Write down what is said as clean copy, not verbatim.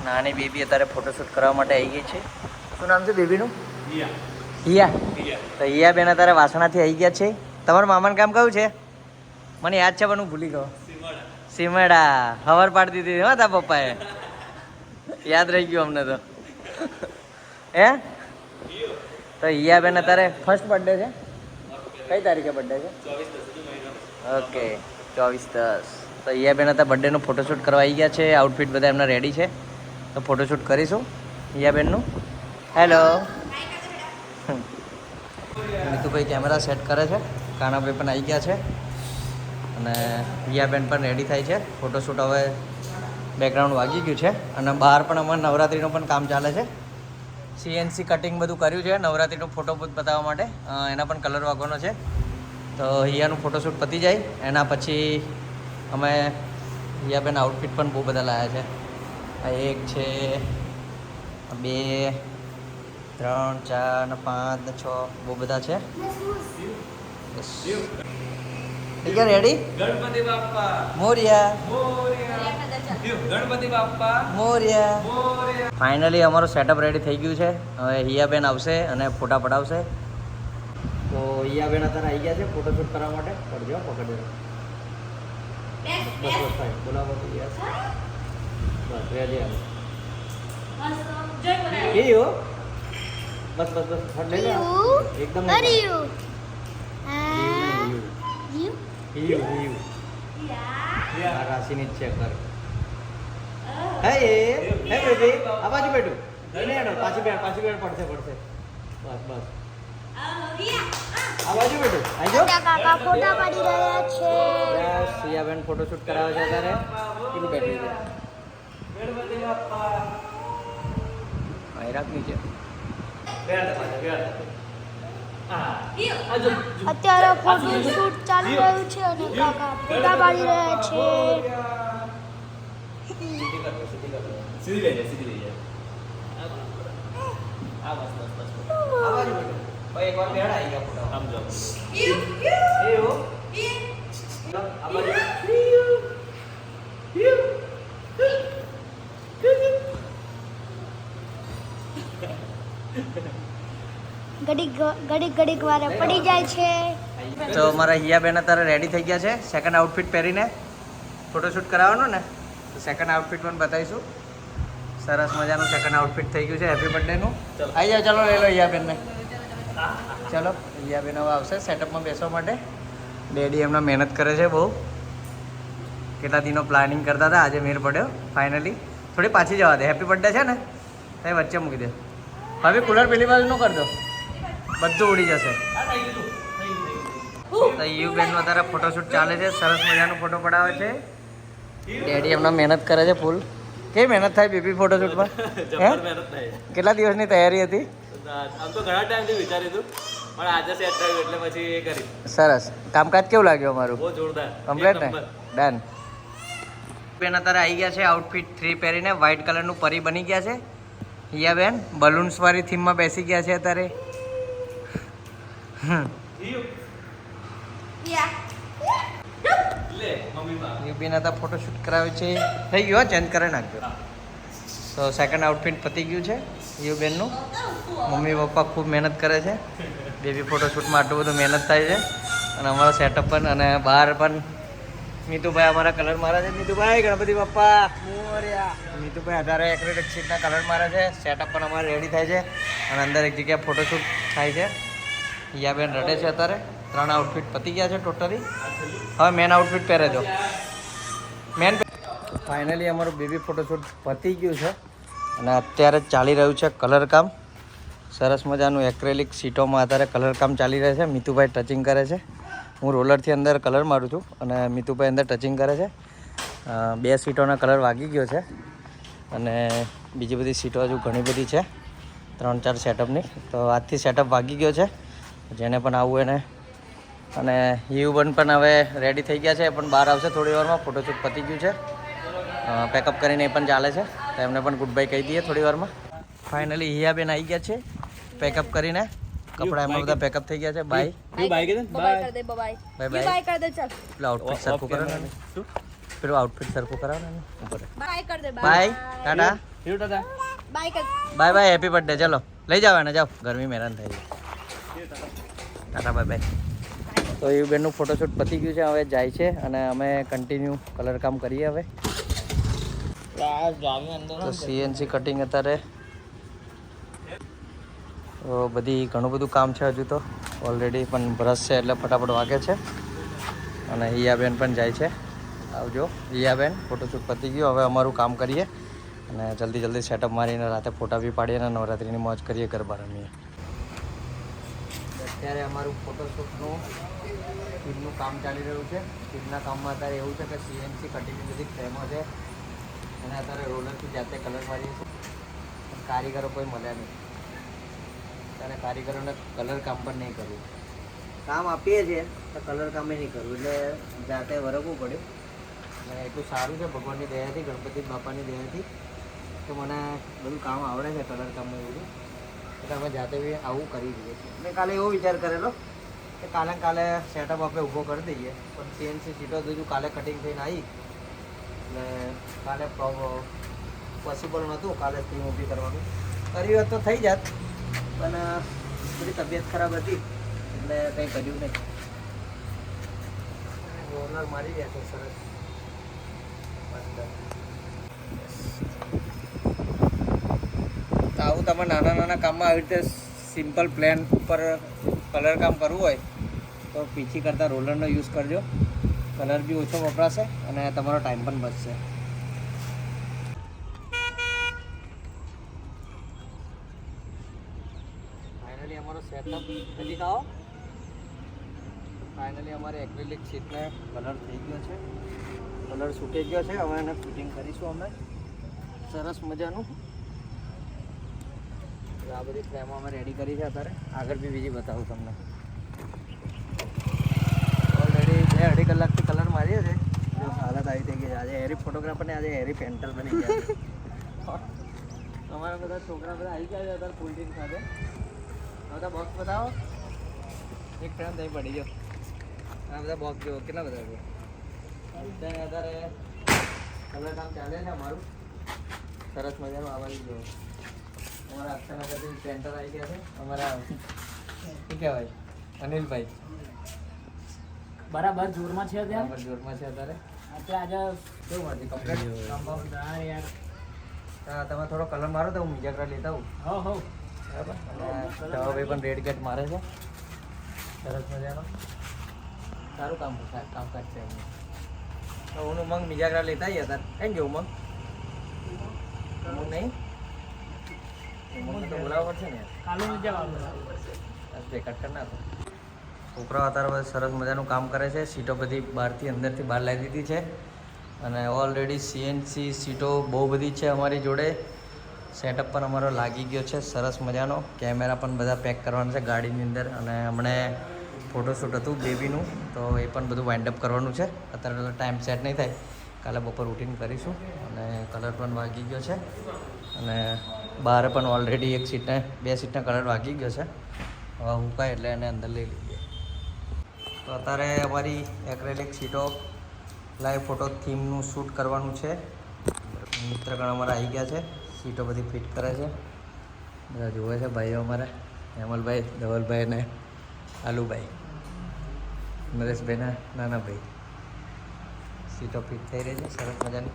નાની બેબી અત્યારે ફોટોશૂટ કરવા માટે આવી ગઈ છે. શું નામ છે બેબીનું? હિયા. તો હિયા બેન અત્યારે વાસણાથી આવી ગયા છે. તમારા મામાનું કામ કયું છે? મને યાદ છે પણ હું ભૂલી ગયો. સીમડા. ખબર પાડી દીધી હો તા પપ્પાએ. યાદ રહી ગયું અમને તો. હે તો હિયા બેન અત્યારે ફર્સ્ટ બર્થડે છે. કઈ તારીખે બર્થડે છે? 24/10. ઓકે 24/10. તો હિયા બેન અત્યારે બર્થડેનું ફોટોશૂટ કરવા આવી ગયા છે. આઉટફિટ બધા એમના રેડી છે, તો ફોટોશૂટ કરીશું હિયા બેનનું. હેલો. નીતુભાઈ કેમેરા સેટ કરે છે. કાનાભાઈ પણ આવી ગયા છે અને હિયા બેન પણ રેડી થાય છે. ફોટોશૂટ હવે બેકગ્રાઉન્ડ વાગી ગયું છે અને બહાર પણ અમારે નવરાત્રિનું પણ કામ ચાલે છે. CNC કટિંગ બધું કર્યું છે નવરાત્રિનું ફોટો બૂથ બતાવવા માટે. એના પણ કલર વાગવાનો છે. તો હિયાનું ફોટોશૂટ પતી જાય એના પછી અમે હિયાબેન આઉટફિટ પણ બહુ બધા લાવ્યા છે. આ 1 છે, 2, 3, 4 ને 5 ને 6 બહુ બધા છે. ઠીક છે, રેડી? ગણપતિ બાપ્પા મોરિયા. ગણપતિ બાપ્પા મોરિયા. ફાઇનલી અમારું સેટઅપ રેડી થઈ ગયું છે. હવે હિયાબેન આવશે અને ફોટા પડાવશે. તો હિયાબેન અત્યારે આવી ગયા છે ફોટોશૂટ કરવા માટે. કરજો, પકડજો. બસ બસ થાય. બોલાવો તો યસ. બસ રેડી આવ. હો બસ બસ બસ હટ લઈ લે. એકદમ યુ આ રાશિની જ છે કર. હે બેબી આ બાજુ બેઠું. લઈને હેડો પાછી બેઠ પડશે. બસ બસ આ બાજુ બેઠું. આઈ જાઓ. કાકા ફોટા પાડી રહ્યા છે. યસ સિયાબેન ફોટોશૂટ કરાવે છે અત્યારે. કેટલી બેઠી છે? ગણપતિ બાપ્પા અહીં રાખની છે. અત્યારે ફોટો શૂટ ચાલી રહ્યું છે અને કાકા ફોટા પાડી રહ્યા છે. સીધી લઈ જાય. આ બસ આ બાજુ બેઠું. ભાઈ એકવાર બેડ આવી ગયા ફોટા. આમ જો એ હો આ બાજુ. ઘડીક વાર પડી જાય છે. તો અમારા હિયાબેન અત્યારે રેડી થઈ ગયા છે. સેકન્ડ આઉટફિટ પહેરીને ફોટોશૂટ કરાવવાનું ને, તો સેકન્ડ આઉટફિટ પણ બતાવીશું. સરસ મજાનું સેકન્ડ આઉટફિટ થઈ ગયું છે હેપી બર્થડેનું. આવી જાઓ, ચાલો લઈ લો હિયાબેનને. ચાલો હિયાબેન હવે આવશે સેટઅપમાં બેસવા માટે. ડેડી એમના મહેનત કરે છે બહુ. કેટલા દિનો પ્લાનિંગ કરતા હતા, આજે મેર પડ્યો ફાઇનલી. થોડી પાછી જવા દે. હેપી બર્થડે છે ને તે વચ્ચે મૂકી દે. હવે કુલર પેલી બાજુ ન કરી દો, બધું ઉડી જશે. તો યુ બેનનો અત્યારે ફોટોશૂટ ચાલે છે. સરસ મજાનો ફોટો પડાવે છે. ડેડી એમના મહેનત કરે છે ફૂલ. કેવી મહેનત થાય બેબી ફોટોશૂટમાં? હે કેટલા દિવસની તૈયારી હતી? આમ તો ઘણા ટાઈમથી વિચાર્યું હતું પણ આજે સેટ થયું એટલે પછી એ કરી. સરસ. કામકાજ કેવું લાગ્યું અમારું? બહુ જોરદાર. કમ્પ્લીટ ને? ડન. બેન અત્યારે આવી ગયા છે આઉટફિટ 3 પહેરીને. વ્હાઇટ કલરનું પરી બની ગયા છે. હિયા બેન બલૂન્સ વાળી થીમમાં બેસી ગયા છે અત્યારે. યુબીન હતા ફોટોશૂટ કરાવે છે. થઈ ગયો, ચેન્જ કરી નાખજો. તો સેકન્ડ આઉટફિટ પતી ગયું છે યુબેનનું. મમ્મી પપ્પા ખૂબ મહેનત કરે છે. બેબી ફોટોશૂટમાં આટલું બધું મહેનત થાય છે. અને અમારો સેટઅપ પણ અને બહાર પણ મીતુભાઈ અમારા કલર મારે છે. મીતુભાઈ ગણપતિ બાપ્પા મોરયા. મીતુભાઈ 18 એક્રેલિક શીટના કલર મારે છે. સેટઅપ પણ અમારે રેડી થાય છે અને અંદર એક જગ્યાએ ફોટોશૂટ થાય છે. હિયાબેન રડે છે અત્યારે. 3 આઉટફિટ પતી ગયા છે ટોટલી. હવે મેન આઉટફિટ પહેરે દો. ફાઇનલી અમારું બેબી ફોટોશૂટ પતી ગયું છે અને અત્યારે ચાલી રહ્યું છે કલર કામ. સરસ મજાનું એક્રેલિક સીટોમાં અત્યારે કલર કામ ચાલી રહે છે. મીતુભાઈ ટચિંગ કરે છે. હું રોલરથી અંદર કલર મારું છું અને મીતુભાઈ અંદર ટચિંગ કરે છે. 2 સીટોના કલર વાગી ગયો છે અને બીજી બધી સીટો હજુ ઘણી બધી છે, 3-4 સેટઅપની. તો આજથી સેટઅપ વાગી ગયો છે. જેને પણ આવવું એને. અને યુવન પણ હવે રેડી થઈ ગયા છે, એ પણ બહાર આવશે થોડી વારમાં. ફોટોશૂટ પતી ગયું છે. પેકઅપ કરીને એ પણ ચાલે છે, તો એમને પણ ગુડ બાય કહી દઈએ થોડી વારમાં. ફાઇનલી હિયાબેન આવી ગયા છે પેકઅપ કરીને. કપડા એમાં બધા પેકઅપ થઈ ગયા છે. બાય બાય કે બાય કર દે. બાય બાય કર દે. ચાલ પેલું આઉટફિટ સરખું કરો ને. પેલું આઉટફિટ સરખું કરાવો ને ઉપર. બાય કર દે. Bye tata. ફિર tata bye bye bye, happy birthday. ચલો લઈ જાઓ એને, જાઓ, ગરમી હેરાન થાય છે. Tata bye bye. તો એ બેનનું ફોટોશૂટ પતી ગયું છે, હવે જાય છે અને અમે કન્ટિન્યુ કલર કામ કરીએ હવે. તો સીએનસી કટિંગ અત્યારે તો બધી ઘણું બધું કામ છે હજુ તો ઓલરેડી, પણ બ્રશ છે એટલે ફટાફટ વાગે છે. અને હિયાબેન પણ જાય છે. આવજો હિયાબેન, ફોટોશૂટ પતી ગયું, હવે અમારું કામ કરીએ અને જલ્દી જલ્દી સેટઅપ મારીને રાતે ફોટા બી પાડીએ અને નવરાત્રિની મોજ કરીએ, ગરબા રમીએ. અત્યારે અમારું ફોટોશૂટનું સ્પીડનું કામ ચાલી રહ્યું છે. સ્પીડના કામમાં અત્યારે એવું છે કે સીએનસી કટિંગની બધી ફ્રેમો છે અને અત્યારે રોલરથી જાતે કલર મારીએ છીએ. પણ કારીગરો કોઈ મળ્યા નહીં, ત્યારે કારીગરોને કલર કામ પણ નહીં કરવું. કામ આપીએ છીએ તો કલર કામે નહીં કરવું, એટલે જાતે વરગવું પડ્યું. અને એટલું સારું છે ભગવાનની દયાથી, ગણપતિ બાપાની દયાથી, તો મને બધું કામ આવડે છે કલર કામમાં એવું. એટલે અમે જાતે બી આવું કરી દઈએ છીએ. મેં કાલે એવો વિચાર કરેલો કે કાલે સેટઅપ આપણે ઊભો કરી દઈએ, પણ સીએનસી સીટો હજુ કાલે કટિંગ થઈને આવી એટલે કાલે પોસિબલ નહોતું કાલે સ્ટીમ ઊભી કરવાનું. કરી હોત તો થઈ જાત, પણ થોડી તબિયત ખરાબ હતી એટલે કંઈ કર્યું નહીં. રોલર મારી ગયા છે સરસ. તો આવું તમે નાના નાના કામમાં આવી રીતે સિમ્પલ પ્લેન ઉપર કલર કામ કરવું હોય તો પીછી કરતાં રોલરનો યુઝ કરજો. કલર બી ઓછો વપરાશે અને તમારો ટાઈમ પણ બચશે. ફાઇનલી અમારો સેટઅપ હજી ખાઓ. ફાઇનલી અમારે એક્રેલિક શીટને કલર થઈ ગયો છે, કલર સૂકી ગયો છે. હવે એને ફિટિંગ કરીશું અમે સરસ મજાનું. આ બધી ફ્રેમો અમે રેડી કરી છે. અત્યારે આગળ બી બીજી બતાવું તમને. ઓલરેડી 2-2.5 કલાકથી કલર મારીએ છે. જો હાલત આવી થઈ ગઈ છે. આજે હેરી ફોટોગ્રાફરને આજે હેરી પેન્ટર બની ગયા છે. અમારા બધા છોકરા બધા આવી ગયા છે અત્યારે ફૂલ ટીમ સાથે. બધા બોક્સ બતાવો. એક ફ્રેમ થઈ પડી ગયો. આ બધા બોક્સ જો કેટલા બધા છે. અત્યારે કલર કામ ચાલે છે અમારું સરસ મજાનું. આવવાની જો અમારા અક્ષરનગરથી પેન્ટર આવી ગયા છે. અમારા શું કહેવાય અનિલભાઈ બરાબર જોરમાં છે ત્યાં. બરાબર જોરમાં છે અત્યારે. આજે કેવું મળતી કમ્પ્લીટ કામ બામ? યાર હા, તમે થોડો કલર મારો તો હું બીજા કલર લેતા આવું. હો બરાબર. અને જવાભાઈ પણ રેડ કેટ મારે છે સરસ મજાનો. સારું કામકાજ છે એમનું. તો હું ઉમંગ બીજા કલર લેતા આવીએ અત્યારે. કઈ ગયો ઉમંગ? ઉમંગ નહીં, ઉમંગને તો બોલાવવા પડશે ને. કાલે જવાનું. કટ કરી નાખો. છોકરાઓ અત્યારે બધા સરસ મજાનું કામ કરે છે. સીટો બધી બહારથી અંદરથી બહાર લાવી દીધી છે અને ઓલરેડી સીએનસી સીટો બહુ બધી છે અમારી જોડે. સેટઅપ પણ અમારો લાગી ગયો છે સરસ મજાનો. કેમેરા પણ બધા પેક કરવાના છે ગાડીની અંદર. અને હમણે ફોટોશૂટ હતું બેબીનું, તો એ પણ બધું વાઇન્ડ અપ કરવાનું છે. અત્યારે તો ટાઈમ સેટ નહીં થાય, કાલે બપોર રૂટીન કરીશું. અને કલર પણ વાગી ગયો છે અને બહાર પણ ઓલરેડી 2 સીટના કલર વાગી ગયો છે. હવે હુકાય એટલે એને અંદર લઈ લઈએ. તો અત્યારે અમારી એક્રેલિક સીટો લાઈવ ફોટો થીમનું શૂટ કરવાનું છે. મિત્રગણ અમારા આવી ગયા છે, સીટો બધી ફિટ કરે છે. બધા જોવે છે ભાઈઓ અમારા, હેમલભાઈ, ધવલભાઈ અને આલુભાઈ, નરેશભાઈના નાના ભાઈ. સીટો ફિટ થઈ રહી છે સરસ મજાની.